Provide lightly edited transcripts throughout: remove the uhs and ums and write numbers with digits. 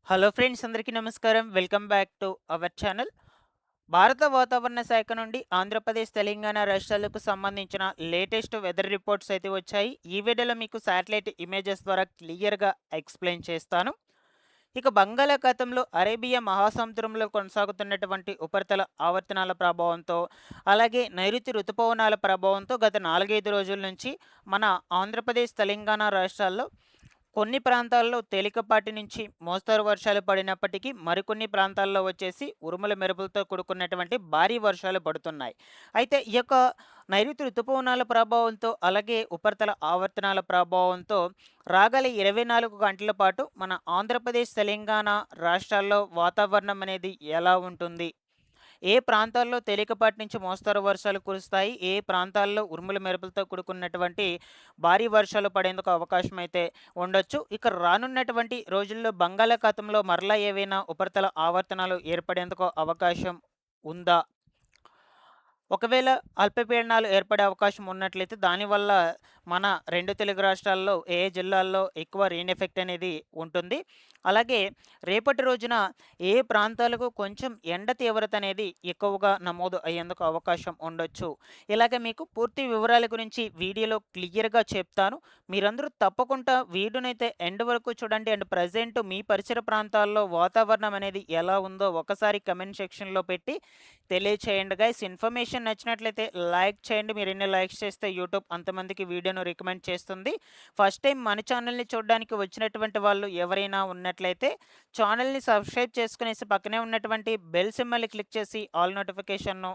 Hello friends, అందరికీ నమస్కారం. Welcome back to our channel. భారత వాతావరణ శాఖ నుండి ఆంధ్రప్రదేశ్, తెలంగాణ రాష్ట్రాలకు సంబంధించిన లేటెస్ట్ వెదర్ రిపోర్ట్స్ అయితే వచ్చాయి. ఈ వీడియోలో మీకు శాటిలైట్ ఇమేజెస్ ద్వారా క్లియర్‌గా ఎక్స్‌ప్లెయిన్ చేస్తాను. ఇక బంగాళాఖాతంలో అరేబియా మహాసముద్రంలో కొనసాగుతున్నటువంటి ఉపరితల ఆవర్తనాల ప్రభావంతో, అలాగే నైరుతి రుతుపవనాల ప్రభావంతో గత 4, 5 రోజుల నుంచి మన ఆంధ్రప్రదేశ్, తెలంగాణ రాష్ట్రాల్లో కొన్ని ప్రాంతాల్లో తేలికపాటి నుంచి మోస్తరు వర్షాలు పడినప్పటికీ మరికొన్ని ప్రాంతాల్లో వచ్చేసి ఉరుముల మెరుపులతో కూడుకున్నటువంటి భారీ వర్షాలు పడుతున్నాయి. అయితే ఈ యొక్క నైరుతి ఋతుపవనాల ప్రభావంతో, అలాగే ఉపరితల ఆవర్తనాల ప్రభావంతో రాగల 24 గంటల పాటు మన ఆంధ్రప్రదేశ్, తెలంగాణ రాష్ట్రాల్లో వాతావరణం అనేది ఎలా ఉంటుంది? ఏ ప్రాంతాల్లో తేలికపాటి నుంచి మోస్తరు వర్షాలు కురుస్తాయి? ఏ ప్రాంతాల్లో ఉరుముల మెరుపులతో కూడుకున్నటువంటి భారీ వర్షాలు పడేందుకు అవకాశం అయితే ఉండొచ్చు. ఇక రానున్నటువంటి రోజుల్లో బంగాళాఖాతంలో మరలా ఏవైనా ఉపరితల ఆవర్తనాలు ఏర్పడేందుకు అవకాశం ఉందా? ఒకవేళ అల్పపీడనాలు ఏర్పడే అవకాశం ఉన్నట్లయితే దానివల్ల మన 2 తెలుగు రాష్ట్రాల్లో ఏ ఏ జిల్లాల్లో ఎక్కువ రెయిన్ ఎఫెక్ట్ అనేది ఉంటుంది. అలాగే రేపటి రోజున ఏ ప్రాంతాలకు కొంచెం ఎండ తీవ్రత అనేది ఎక్కువగా నమోదు అయ్యేందుకు అవకాశం ఉండొచ్చు. ఇలాగే మీకు పూర్తి వివరాల గురించి వీడియోలో క్లియర్‌గా చెప్తాను. మీరందరూ తప్పకుండా వీడియోనైతే ఎండ్ వరకు చూడండి. అండ్ ప్రెజెంట్ మీ పరిసర ప్రాంతాల్లో వాతావరణం అనేది ఎలా ఉందో ఒకసారి కామెంట్ సెక్షన్‌లో పెట్టి తెలియచేయండి గైస్. ఇన్ఫర్మేషన్ నచ్చినట్లయితే లైక్ చేయండి. మీరు ఎన్ని లైక్స్ చేస్తే యూట్యూబ్ అంతమందికి వీడియోను రికమెండ్ చేస్తుంది. ఫస్ట్ టైం మన ఛానల్ని చూడడానికి వచ్చినటువంటి వాళ్ళు ఎవరైనా ఉన్నట్లయితే ఛానల్ని సబ్స్క్రైబ్ చేసుకునేసి పక్కనే ఉన్నటువంటి బెల్ సింబల్ని క్లిక్ చేసి ఆల్ నోటిఫికేషన్ను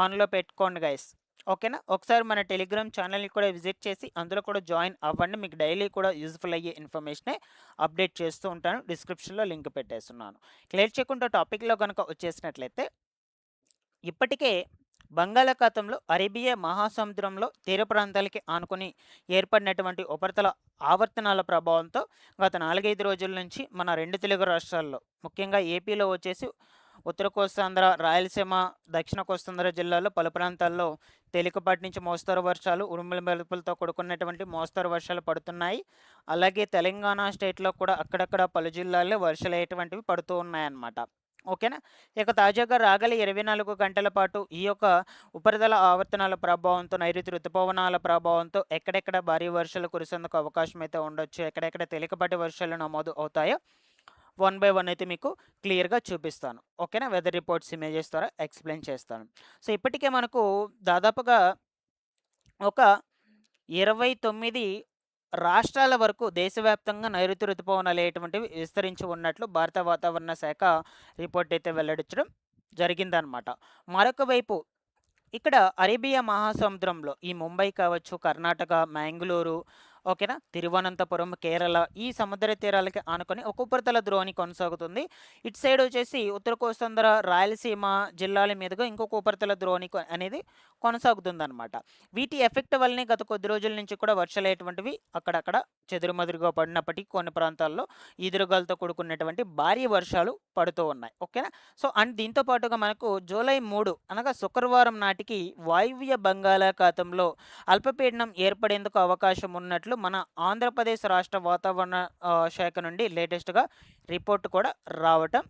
ఆన్లో పెట్టుకోండి గైస్. ఓకేనా? ఒకసారి మన టెలిగ్రామ్ ఛానల్ని కూడా విజిట్ చేసి అందులో కూడా జాయిన్ అవ్వండి. మీకు డైలీ కూడా యూజ్ఫుల్ అయ్యే ఇన్ఫర్మేషనే అప్డేట్ చేస్తూ ఉంటాను. డిస్క్రిప్షన్లో లింక్ పెట్టేస్తున్నాను. క్లియర్ చేయకుండా టాపిక్లో కనుక వచ్చేసినట్లయితే, ఇప్పటికే బంగాళాఖాతంలో అరేబియా మహాసముద్రంలో తీర ప్రాంతాలకి ఆనుకొని ఏర్పడినటువంటి ఉపరితల ఆవర్తనాల ప్రభావంతో గత 4, 5 రోజుల నుంచి మన 2 తెలుగు రాష్ట్రాల్లో, ముఖ్యంగా ఏపీలో వచ్చేసి ఉత్తర కోస్తాంధ్ర, రాయలసీమ, దక్షిణ కోస్తాంధ్ర జిల్లాల్లో పలు ప్రాంతాల్లో తేలికపాటి నుంచి మోస్తరు వర్షాలు, ఉరుముల మెరుపులతో కూడుకున్నటువంటి మోస్తరు వర్షాలు పడుతున్నాయి. అలాగే తెలంగాణ స్టేట్‌లో కూడా అక్కడక్కడ పలు జిల్లాల్లో వర్షాలయ్యేటువంటివి పడుతూ ఉన్నాయన్నమాట. ఓకేనా? ఇక తాజాగా రాగల 24 గంటల పాటు ఈ యొక్క ఉపరితల ఆవర్తనాల ప్రభావంతో, నైరుతి ఋతుపవనాల ప్రభావంతో ఎక్కడెక్కడ భారీ వర్షాలు కురిసేందుకు అవకాశం అయితే ఉండొచ్చు, ఎక్కడెక్కడ తేలికపాటి వర్షాలు నమోదు అవుతాయో వన్ బై వన్ అయితే మీకు క్లియర్‌గా చూపిస్తాను. ఓకేనా? వెదర్ రిపోర్ట్స్ ఇమేజెస్ ద్వారా ఎక్స్‌ప్లెయిన్ చేస్తాను. సో, ఇప్పటికే మనకు దాదాపుగా ఒక 29 రాష్ట్రాల వరకు దేశవ్యాప్తంగా నైరుతి ఋతుపవనాలు అనేటువంటివి విస్తరించి ఉన్నట్లు భారత వాతావరణ శాఖ రిపోర్ట్ అయితే వెల్లడించడం జరిగిందనమాట. మరొక వైపు ఇక్కడ అరేబియా మహాసముద్రంలో ఈ ముంబై కావచ్చు, కర్ణాటక, మ్యాంగుళూరు, ఓకేనా, తిరువనంతపురం, కేరళ ఈ సముద్ర తీరాలకి ఆనుకొని ఒక ఉపరితల ద్రోణి కొనసాగుతుంది. ఇటు సైడ్ వచ్చేసి ఉత్తర కోస్తాంధ్ర, రాయలసీమ జిల్లాల మీదుగా ఇంకొక ఉపరితల ద్రోణి అనేది కొనసాగుతుందన్నమాట. వీటి ఎఫెక్ట్ వల్లనే గత కొద్ది రోజుల నుంచి కూడా వర్షాలనేటువంటివి అక్కడక్కడ చెదురుమదురుగా పడినప్పటికీ కొన్ని ప్రాంతాల్లో ఈదురుగాలతో కూడుకున్నటువంటి భారీ వర్షాలు పడుతూ ఉన్నాయి. ఓకేనా? సో, అండ్ దీంతో పాటుగా మనకు జూలై 3 అనగా శుక్రవారం నాటికి వాయువ్య బంగాళాఖాతంలో అల్పపీడనం ఏర్పడేందుకు అవకాశం ఉన్నట్లు మన ఆంధ్రప్రదేశ్ రాష్ట్ర వాతావరణ శాఖ నుండి లేటెస్ట్‌గా రిపోర్ట్ కూడా రావటం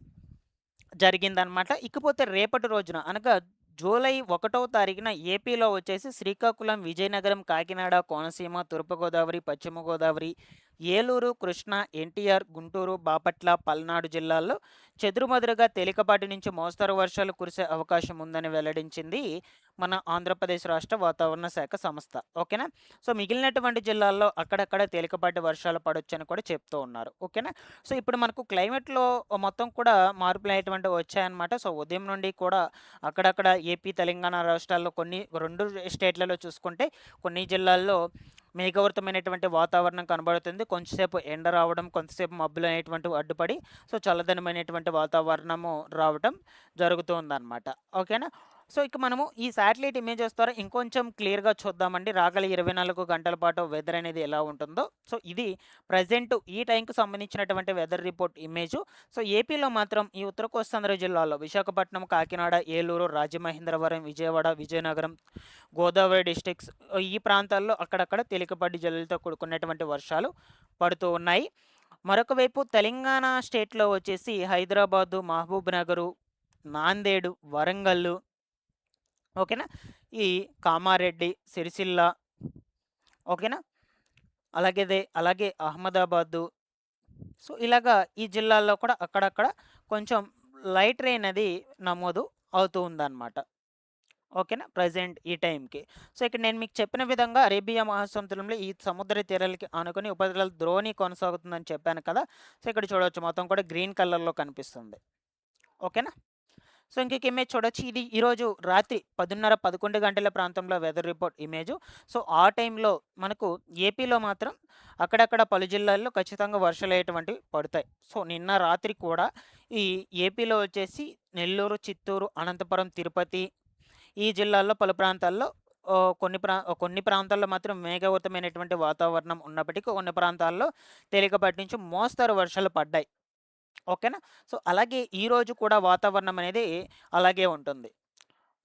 జరిగిందనమాట. ఇకపోతే రేపటి రోజున అనగా జూలై 1వ తారీఖున ఏపీలో వచ్చేసి శ్రీకాకుళం, విజయనగరం, కాకినాడ, కోనసీమ, తూర్పుగోదావరి, పశ్చిమ గోదావరి, ఏలూరు, కృష్ణా, ఎన్టీఆర్, గుంటూరు, బాపట్ల, పల్నాడు జిల్లాల్లో చెదురుమదురుగా తేలికపాటి నుంచి మోస్తరు వర్షాలు కురిసే అవకాశం ఉందని వెల్లడించింది మన ఆంధ్రప్రదేశ్ రాష్ట్ర వాతావరణ శాఖ సంస్థ. ఓకేనా? సో, మిగిలినటువంటి జిల్లాల్లో అక్కడక్కడ తేలికపాటి వర్షాలు పడొచ్చని కూడా చెప్తూ ఉన్నారు. ఓకేనా? సో, ఇప్పుడు మనకు క్లైమేట్‌లో మొత్తం కూడా మార్పులనేటువంటివి వచ్చాయన్నమాట. సో, ఉదయం నుండి కూడా అక్కడక్కడ ఏపీ, తెలంగాణ రాష్ట్రాల్లో కొన్ని 2 స్టేట్లలో చూసుకుంటే కొన్ని జిల్లాల్లో మేఘావృతమైనటువంటి వాతావరణం కనబడుతుంది. కొంచెంసేపు ఎండ రావడం, కొంతసేపు మబ్బులు అనేటువంటివి అడ్డుపడి సో, చల్లదనమైనటువంటి వాతావరణము రావటం జరుగుతూ ఉందన్నమాట. ఓకేనా? సో, ఇక మనము ఈ శాటిలైట్ ఇమేజెస్ ద్వారా ఇంకొంచెం క్లియర్‌గా చూద్దామండి. రాగల 24 గంటల పాటు వెదర్ అనేది ఎలా ఉంటుందో. సో, ఇది ప్రెజెంట్ ఈ టైంకి సంబంధించినటువంటి వెదర్ రిపోర్ట్ ఇమేజు. సో, ఏపీలో మాత్రం ఈ ఉత్తర కోస్తాంధ్ర జిల్లాలో విశాఖపట్నం, కాకినాడ, ఏలూరు, రాజమహేంద్రవరం, విజయవాడ, విజయనగరం, గోదావరి డిస్ట్రిక్ట్స్ ఈ ప్రాంతాల్లో అక్కడక్కడ తేలికపాటి జల్లులతో కూడుకున్నటువంటి వర్షాలు పడుతూ ఉన్నాయి. మరొక వైపు తెలంగాణ స్టేట్‌లో వచ్చేసి హైదరాబాదు, మహబూబ్‌నగరు, నాందేడు, వరంగల్లు, ఓకేనా? ఈ కామారెడ్డి, సిరిసిల్ల, ఓకేనా? అలాగే అహ్మదాబాదు. సో, ఇలాగా ఈ జిల్లాల్లో కూడా అక్కడక్కడ కొంచెం లైట్ రెయిన్ అది నమోదు అవుతూ ఉందన్నమాట. ఓకేనా? ప్రెజెంట్ ఈ టైంకి. సో, ఇక్కడ నేను మీకు చెప్పిన విధంగా అరేబియా మహాసముద్రంలో ఈ సముద్ర తీరాలకి ఆనుకొని ఉపరితల ద్రోణి కొనసాగుతుందని చెప్పాను కదా! సో, ఇక్కడ చూడొచ్చు మొత్తం కూడా గ్రీన్ కలర్‌లో కనిపిస్తుంది. ఓకేనా? సో, ఇంకొక ఇమేజ్ చూడొచ్చు. ఇది ఈరోజు రాత్రి 10:30, 11 గంటల ప్రాంతంలో వెదర్ రిపోర్ట్ ఇమేజు. సో, ఆ టైంలో మనకు ఏపీలో మాత్రం అక్కడక్కడ పలు జిల్లాల్లో ఖచ్చితంగా వర్షాలనేటువంటివి పడతాయి. సో, నిన్న రాత్రి కూడా ఈ ఏపీలో వచ్చేసి నెల్లూరు, చిత్తూరు, అనంతపురం, తిరుపతి ఈ జిల్లాల్లో పలు ప్రాంతాల్లో కొన్ని ప్రాంతాల్లో మాత్రం మేఘావృతమైనటువంటి వాతావరణం ఉన్నప్పటికీ కొన్ని ప్రాంతాల్లో తేలికపాటి నుంచి మోస్తరు వర్షాలు పడ్డాయి. ఓకేనా? సో, అలాగే ఈరోజు కూడా వాతావరణం అనేది అలాగే ఉంటుంది.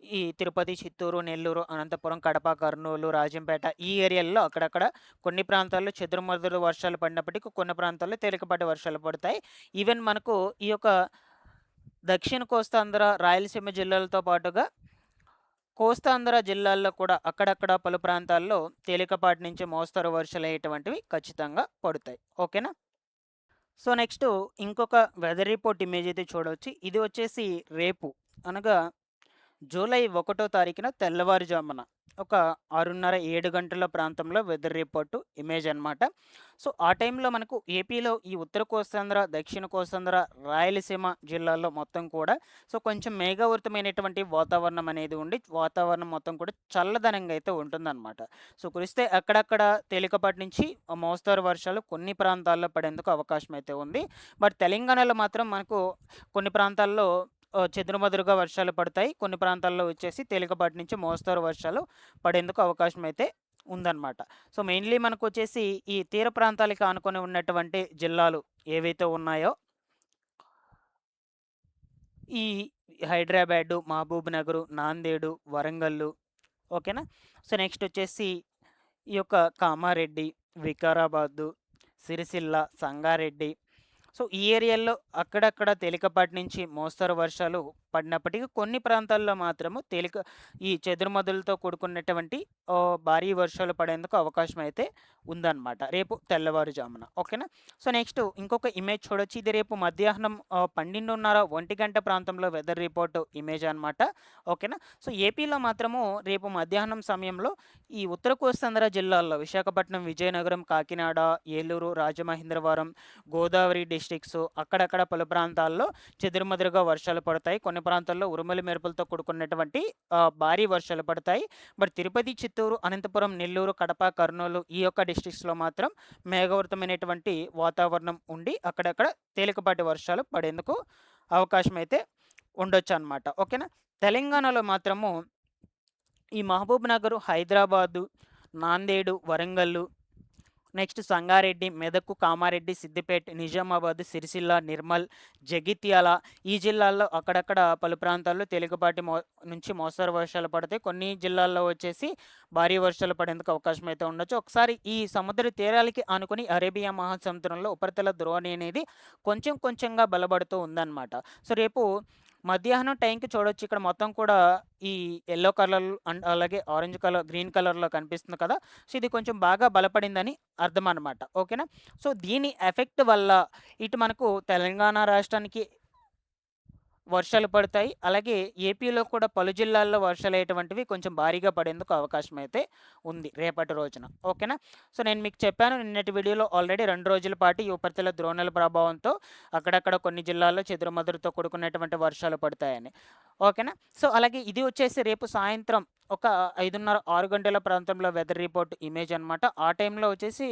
ఈ తిరుపతి, చిత్తూరు, నెల్లూరు, అనంతపురం, కడప, కర్నూలు, రాజంపేట ఈ ఏరియాల్లో అక్కడక్కడ కొన్ని ప్రాంతాల్లో చెదురుమదురు వర్షాలు పడినప్పటికీ కొన్ని ప్రాంతాల్లో తేలికపాటి వర్షాలు పడతాయి. ఈవెన్ మనకు ఈ యొక్క దక్షిణ కోస్తాంధ్ర, రాయలసీమ జిల్లాలతో పాటుగా కోస్తాంధ్ర జిల్లాల్లో కూడా అక్కడక్కడ పలు ప్రాంతాల్లో తేలికపాటి నుంచి మోస్తరు వర్షాలయ్యేటువంటివి ఖచ్చితంగా పడతాయి. ఓకేనా? సో, నెక్స్టు ఇంకొక వెదర్ రిపోర్ట్ ఇమేజ్ అయితే చూడవచ్చు. ఇది వచ్చేసి రేపు అనగా జూలై 1 తారీఖున తెల్లవారుజామున ఒక 6:30, 7 గంటల ప్రాంతంలో వెదర్ రిపోర్టు ఇమేజ్ అనమాట. సో, ఆ టైంలో మనకు ఏపీలో ఈ ఉత్తర కోస్తాంధ్ర, దక్షిణ కోస్తాంధ్ర, రాయలసీమ జిల్లాల్లో మొత్తం కూడా సో, కొంచెం మేఘావృతమైనటువంటి వాతావరణం అనేది ఉండి వాతావరణం మొత్తం కూడా చల్లదనంగా అయితే ఉంటుందన్నమాట. సో, కురిస్తే అక్కడక్కడ తేలికపాటి నుంచి మోస్తరు వర్షాలు కొన్ని ప్రాంతాల్లో పడేందుకు అవకాశం అయితే ఉంది. బట్ తెలంగాణలో మాత్రం మనకు కొన్ని ప్రాంతాల్లో చెదురుమదురుగా వర్షాలు పడతాయి. కొన్ని ప్రాంతాల్లో వచ్చేసి తేలికపాటి నుంచి మోస్తరు వర్షాలు పడేందుకు అవకాశం అయితే ఉందన్నమాట. సో, మెయిన్‌లీ మనకొచ్చేసి ఈ తీర ప్రాంతాలకి ఆనుకొని ఉన్నటువంటి జిల్లాలు ఏవైతే ఉన్నాయో ఈ హైదరాబాదు, మహబూబ్‌నగరు, నాందేడు, వరంగల్లు, ఓకేనా? సో, నెక్స్ట్ వచ్చేసి ఈ యొక్క కామారెడ్డి, వికారాబాదు, సిరిసిల్ల, సంగారెడ్డి సో, ఈ ఏరియాల్లో అక్కడక్కడ తేలికపాటి నుంచి మోస్తరు వర్షాలు పడినప్పటికీ కొన్ని ప్రాంతాల్లో మాత్రము ఈ చెదురుమదులతో కూడుకున్నటువంటి భారీ వర్షాలు పడేందుకు అవకాశం అయితే ఉందన్నమాట. రేపు తెల్లవారుజామున. ఓకేనా? సో, నెక్స్ట్ ఇంకొక ఇమేజ్ చూడొచ్చు. ఇది రేపు మధ్యాహ్నం 12:30, 1 గంట ప్రాంతంలో వెదర్ రిపోర్ట్ ఇమేజ్ అనమాట. ఓకేనా? సో, ఏపీలో మాత్రము రేపు మధ్యాహ్నం సమయంలో ఈ ఉత్తర కోస్తాంధ్ర జిల్లాల్లో విశాఖపట్నం, విజయనగరం, కాకినాడ, ఏలూరు, రాజమహేంద్రవరం, గోదావరి డిస్ట్రిక్ట్స్ అక్కడక్కడ పలు ప్రాంతాల్లో చెదురుమదురుగా వర్షాలు పడతాయి. కొన్ని ప్రాంతాల్లో ఉరుములు మెరుపులతో కూడుకున్నటువంటి భారీ వర్షాలు పడతాయి. బట్ తిరుపతి, చిత్తూరు, అనంతపురం, నెల్లూరు, కడప, కర్నూలు ఈ యొక్క డిస్ట్రిక్ట్స్‌లో మాత్రం మేఘావృతమైనటువంటి వాతావరణం ఉండి అక్కడక్కడ తేలికపాటి వర్షాలు పడేందుకు అవకాశం అయితే ఉండొచ్చనమాట. ఓకేనా? తెలంగాణలో మాత్రము ఈ మహబూబ్‌నగర్, హైదరాబాదు, నాందేడు, వరంగల్లు నెక్స్ట్ సంగారెడ్డి, మెదక్, కామారెడ్డి, సిద్దిపేట, నిజామాబాద్, సిరిసిల్ల, నిర్మల్, జగిత్యాల ఈ జిల్లాల్లో అక్కడక్కడ పలు ప్రాంతాల్లో తేలికపాటి నుంచి మోస్తరు వర్షాలు పడతాయి. కొన్ని జిల్లాల్లో వచ్చేసి భారీ వర్షాలు పడేందుకు అవకాశం అయితే ఉండొచ్చు. ఒకసారి ఈ సముద్ర తీరాలకి ఆనుకొని అరేబియా మహాసముద్రంలో ఉపరితల ద్రోణి అనేది కొంచెం కొంచెంగా బలపడుతూ ఉందన్నమాట. సో, రేపు మధ్యాహ్నం టైంకి చూడొచ్చు ఇక్కడ మొత్తం కూడా ఈ యెల్లో కలర్ అండ్ అలాగే ఆరెంజ్ కలర్, గ్రీన్ కలర్‌లో కనిపిస్తుంది కదా! సో, ఇది కొంచెం బాగా బలపడిందని అర్థం అనమాట. ఓకేనా? సో, దీని ఎఫెక్ట్ వల్ల ఇటు మనకు తెలంగాణ రాష్ట్రానికి వర్షాలు పడతాయి. అలాగే ఏపీలో కూడా పలు జిల్లాల్లో వర్షాలయ్యేటువంటివి కొంచెం భారీగా పడేందుకు అవకాశం అయితే ఉంది రేపటి రోజున. ఓకేనా? సో, నేను మీకు చెప్పాను నిన్నటి వీడియోలో ఆల్రెడీ 2 రోజుల పాటు ఈ ఉపరితల ద్రోణుల ప్రభావంతో అక్కడక్కడ కొన్ని జిల్లాల్లో చెదురుమదురుతో కూడుకున్నటువంటి వర్షాలు పడతాయని. ఓకేనా? సో, అలాగే ఇది వచ్చేసి రేపు సాయంత్రం ఒక 5:30, 6 గంటల ప్రాంతంలో వెదర్ రిపోర్ట్ ఇమేజ్ అనమాట. ఆ టైంలో వచ్చేసి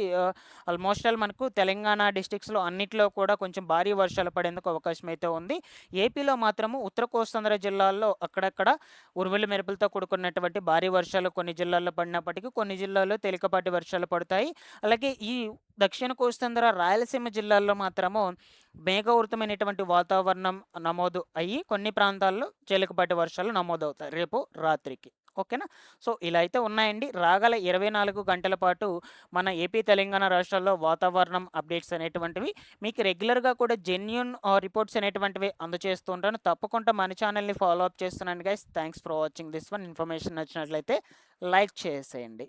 ఆల్మోస్ట్ ఆల్ మనకు తెలంగాణ డిస్ట్రిక్ట్స్‌లో అన్నిట్లో కూడా కొంచెం భారీ వర్షాలు పడేందుకు అవకాశం అయితే ఉంది. ఏపీలో మాత్రము ఉత్తర కోస్తాంధ్ర జిల్లాల్లో అక్కడక్కడ ఉరుములు మెరుపులతో కూడుకున్నటువంటి భారీ వర్షాలు కొన్ని జిల్లాల్లో పడినప్పటికీ కొన్ని జిల్లాల్లో తేలికపాటి వర్షాలు పడతాయి. అలాగే ఈ దక్షిణ కోస్తాంధ్ర, రాయలసీమ జిల్లాల్లో మాత్రము మేఘావృతమైనటువంటి వాతావరణం నమోదు అయ్యి కొన్ని ప్రాంతాల్లో తేలికపాటి వర్షాలు నమోదవుతాయి రేపు రాత్రికి. ఓకేనా? సో, ఇలా అయితే ఉన్నాయండి. రాగల 24 గంటల పాటు మన ఏపీ, తెలంగాణ రాష్ట్రాల్లో వాతావరణం అప్డేట్స్ అనేటువంటివి మీకు రెగ్యులర్‌గా కూడా జెన్యూన్ రిపోర్ట్స్ అనేటువంటివి అందజేస్తూ ఉంటాను. తప్పకుండా మన ఛానెల్‌ని ఫాలో అప్ చేస్తున్నాను guys. Thanks for watching this one. Information నచ్చినట్లయితే లైక్ చేసేయండి.